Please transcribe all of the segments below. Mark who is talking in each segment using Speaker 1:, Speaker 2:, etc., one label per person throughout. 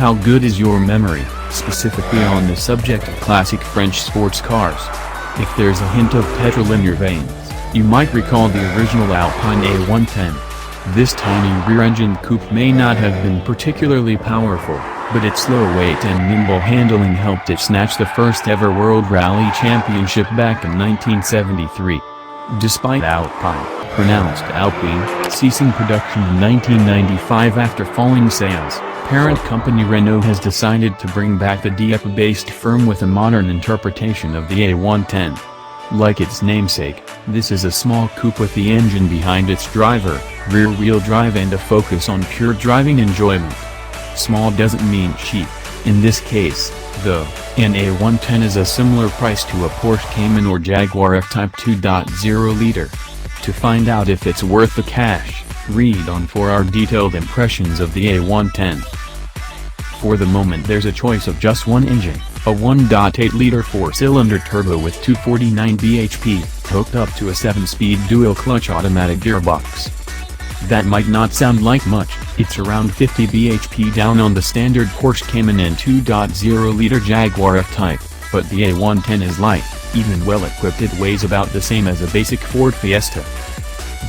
Speaker 1: how good is your memory, specifically on the subject of classic French sports cars. If there's a hint of petrol in your veins, you might recall the original Alpine A110. This tiny rear-engined coupe may not have been particularly powerful, but its slow weight and nimble handling helped it snatch the first ever World Rally Championship back in 1973. Despite Alpine, pronounced Alpine, ceasing production in 1995 after falling sales, parent company Renault has decided to bring back the Dieppe-based firm with a modern interpretation of the A110. Like its namesake, this is a small coupe with the engine behind its driver, rear-wheel drive and a focus on pure driving enjoyment. Small doesn't mean cheap. In this case, though, an A110 is a similar price to a Porsche Cayman or Jaguar F-Type 2.0-liter. To find out if it's worth the cash, read on for our detailed impressions of the A110. For the moment there's a choice of just one engine, a 1.8-liter 4-cylinder turbo with 249 bhp, hooked up to a 7-speed dual-clutch automatic gearbox. That might not sound like much, it's around 50 bhp down on the standard Porsche Cayman and 2.0-liter Jaguar F-Type, but the A110 is light, even well-equipped it weighs about the same as a basic Ford Fiesta.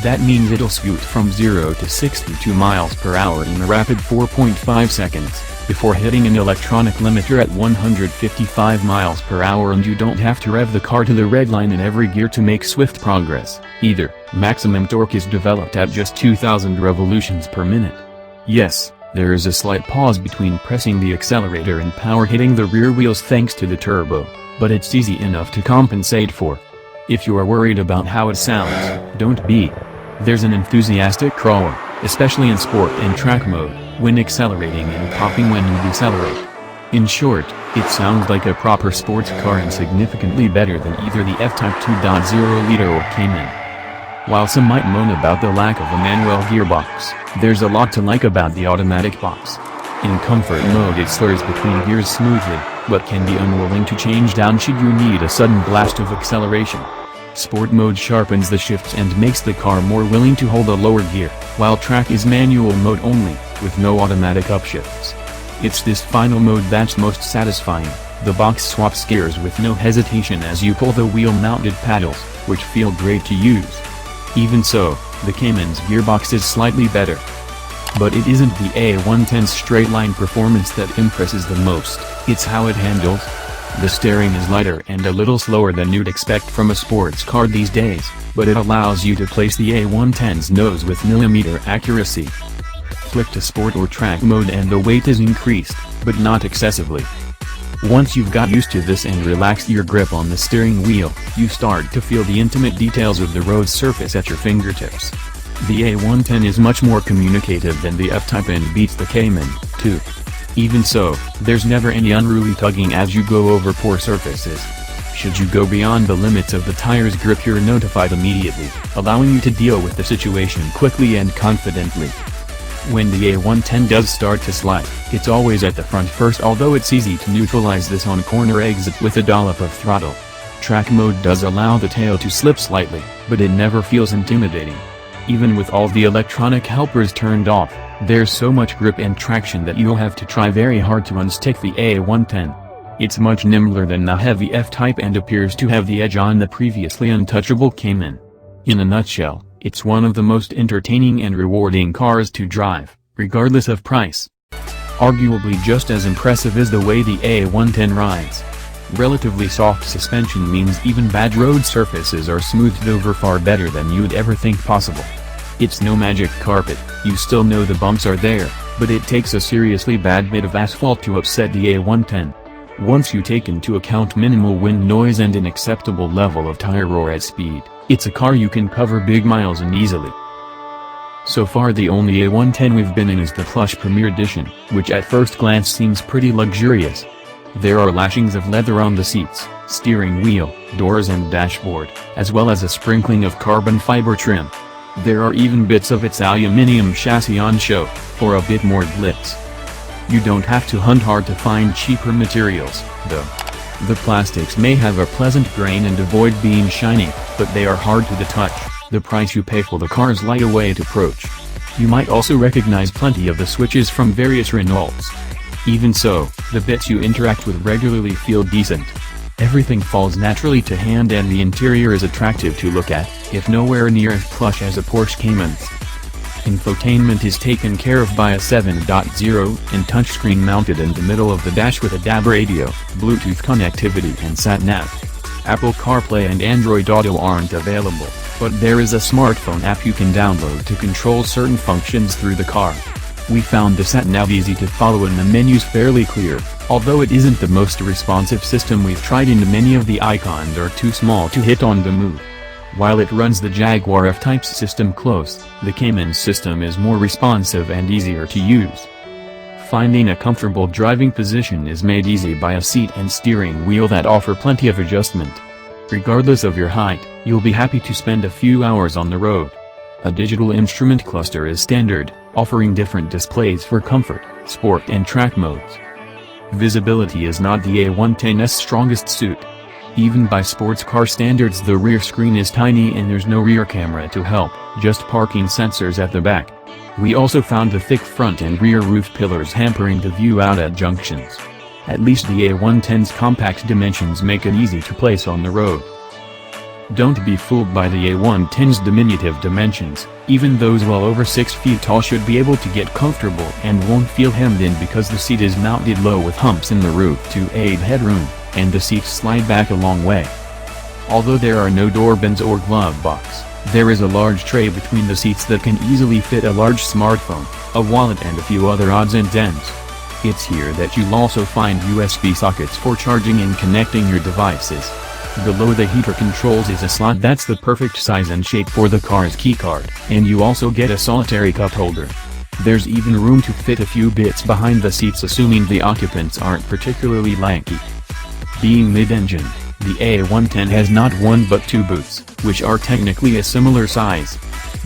Speaker 1: That means it'll scoot from 0 to 62 miles per hour in a rapid 4.5 seconds, before hitting an electronic limiter at 155 miles per hour, and you don't have to rev the car to the red line in every gear to make swift progress, either. Maximum torque is developed at just 2,000 revolutions per minute. Yes, there is a slight pause between pressing the accelerator and power hitting the rear wheels thanks to the turbo, but it's easy enough to compensate for. If you are worried about how it sounds, don't be. There's an enthusiastic crawler, especially in sport and track mode, when accelerating and popping when you decelerate. In short, it sounds like a proper sports car and significantly better than either the F-Type 2.0-liter or Cayman. While some might moan about the lack of a manual gearbox, there's a lot to like about the automatic box. In comfort mode it slurs between gears smoothly, but can be unwilling to change down should you need a sudden blast of acceleration. Sport mode sharpens the shifts and makes the car more willing to hold a lower gear, while track is manual mode only, with no automatic upshifts. It's this final mode that's most satisfying. The box swaps gears with no hesitation as you pull the wheel-mounted paddles, which feel great to use. Even so, the Cayman's gearbox is slightly better. But it isn't the A110's straight-line performance that impresses the most, it's how it handles. The steering is lighter and a little slower than you'd expect from a sports car these days, but it allows you to place the A110's nose with millimeter accuracy. Flick to sport or track mode and the weight is increased, but not excessively. Once you've got used to this and relaxed your grip on the steering wheel, you start to feel the intimate details of the road surface at your fingertips. The A110 is much more communicative than the F-Type and beats the Cayman, too. Even so, there's never any unruly tugging as you go over poor surfaces. Should you go beyond the limits of the tire's grip, you're notified immediately, allowing you to deal with the situation quickly and confidently. When the A110 does start to slide, it's always at the front first, although it's easy to neutralize this on corner exit with a dollop of throttle. Track mode does allow the tail to slip slightly, but it never feels intimidating. Even with all the electronic helpers turned off, there's so much grip and traction that you'll have to try very hard to unstick the A110. It's much nimbler than the heavy F-Type and appears to have the edge on the previously untouchable Cayman. In a nutshell, it's one of the most entertaining and rewarding cars to drive, regardless of price. Arguably just as impressive is the way the A110 rides. Relatively soft suspension means even bad road surfaces are smoothed over far better than you'd ever think possible. It's no magic carpet, you still know the bumps are there, but it takes a seriously bad bit of asphalt to upset the A110. Once you take into account minimal wind noise and an acceptable level of tire roar at speed, it's a car you can cover big miles in easily. So far the only A110 we've been in is the plush Premier Edition, which at first glance seems pretty luxurious. There are lashings of leather on the seats, steering wheel, doors and dashboard, as well as a sprinkling of carbon fiber trim. There are even bits of its aluminium chassis on show, for a bit more glitz. You don't have to hunt hard to find cheaper materials, though. The plastics may have a pleasant grain and avoid being shiny, but they are hard to the touch. The price you pay for the car's lightweight approach. You might also recognize plenty of the switches from various Renaults. Even so, the bits you interact with regularly feel decent. Everything falls naturally to hand and the interior is attractive to look at, if nowhere near as plush as a Porsche Cayman's. Infotainment is taken care of by a 7.0 and touchscreen mounted in the middle of the dash with a DAB radio, Bluetooth connectivity and sat-nav. Apple CarPlay and Android Auto aren't available, but there is a smartphone app you can download to control certain functions through the car. We found the sat-nav easy to follow and the menus fairly clear, although it isn't the most responsive system we've tried and many of the icons are too small to hit on the move. While it runs the Jaguar F-Type's system close, the Cayman's system is more responsive and easier to use. Finding a comfortable driving position is made easy by a seat and steering wheel that offer plenty of adjustment. Regardless of your height, you'll be happy to spend a few hours on the road. A digital instrument cluster is standard, offering different displays for comfort, sport and track modes. Visibility is not the A110's strongest suit. Even by sports car standards, the rear screen is tiny and there's no rear camera to help, just parking sensors at the back. We also found the thick front and rear roof pillars hampering the view out at junctions. At least the A110's compact dimensions make it easy to place on the road. Don't be fooled by the A110's diminutive dimensions. Even those well over 6 feet tall should be able to get comfortable and won't feel hemmed in because the seat is mounted low with humps in the roof to aid headroom, and the seats slide back a long way. Although there are no door bins or glove box, there is a large tray between the seats that can easily fit a large smartphone, a wallet and a few other odds and ends. It's here that you'll also find USB sockets for charging and connecting your devices. Below the heater controls is a slot that's the perfect size and shape for the car's keycard, and you also get a solitary cup holder. There's even room to fit a few bits behind the seats assuming the occupants aren't particularly lanky. Being mid-engine, the A110 has not one but two boots, which are technically a similar size.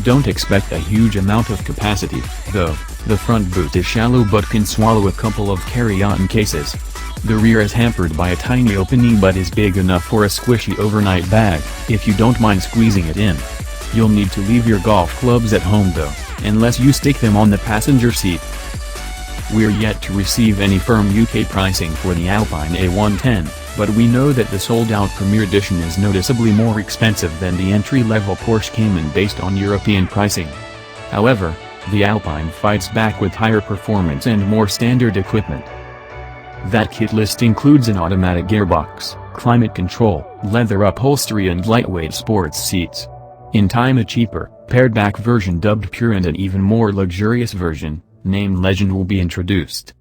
Speaker 1: Don't expect a huge amount of capacity, though. The front boot is shallow but can swallow a couple of carry-on cases. The rear is hampered by a tiny opening but is big enough for a squishy overnight bag, if you don't mind squeezing it in. You'll need to leave your golf clubs at home though, unless you stick them on the passenger seat. We're yet to receive any firm UK pricing for the Alpine A110, but we know that the sold-out Premier Edition is noticeably more expensive than the entry-level Porsche Cayman based on European pricing. However, the Alpine fights back with higher performance and more standard equipment. That kit list includes an automatic gearbox, climate control, leather upholstery and lightweight sports seats. In time a cheaper, pared-back version dubbed Pure and an even more luxurious version, named Legend, will be introduced.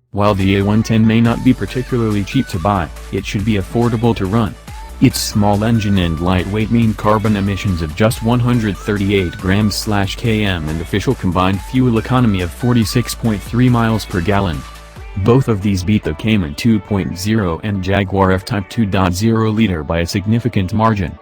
Speaker 1: While the A110 may not be particularly cheap to buy, it should be affordable to run. Its small engine and lightweight mean carbon emissions of just 138 grams/km and official combined fuel economy of 46.3 miles per gallon. Both of these beat the Cayman 2.0 and Jaguar F-Type 2.0 liter by a significant margin.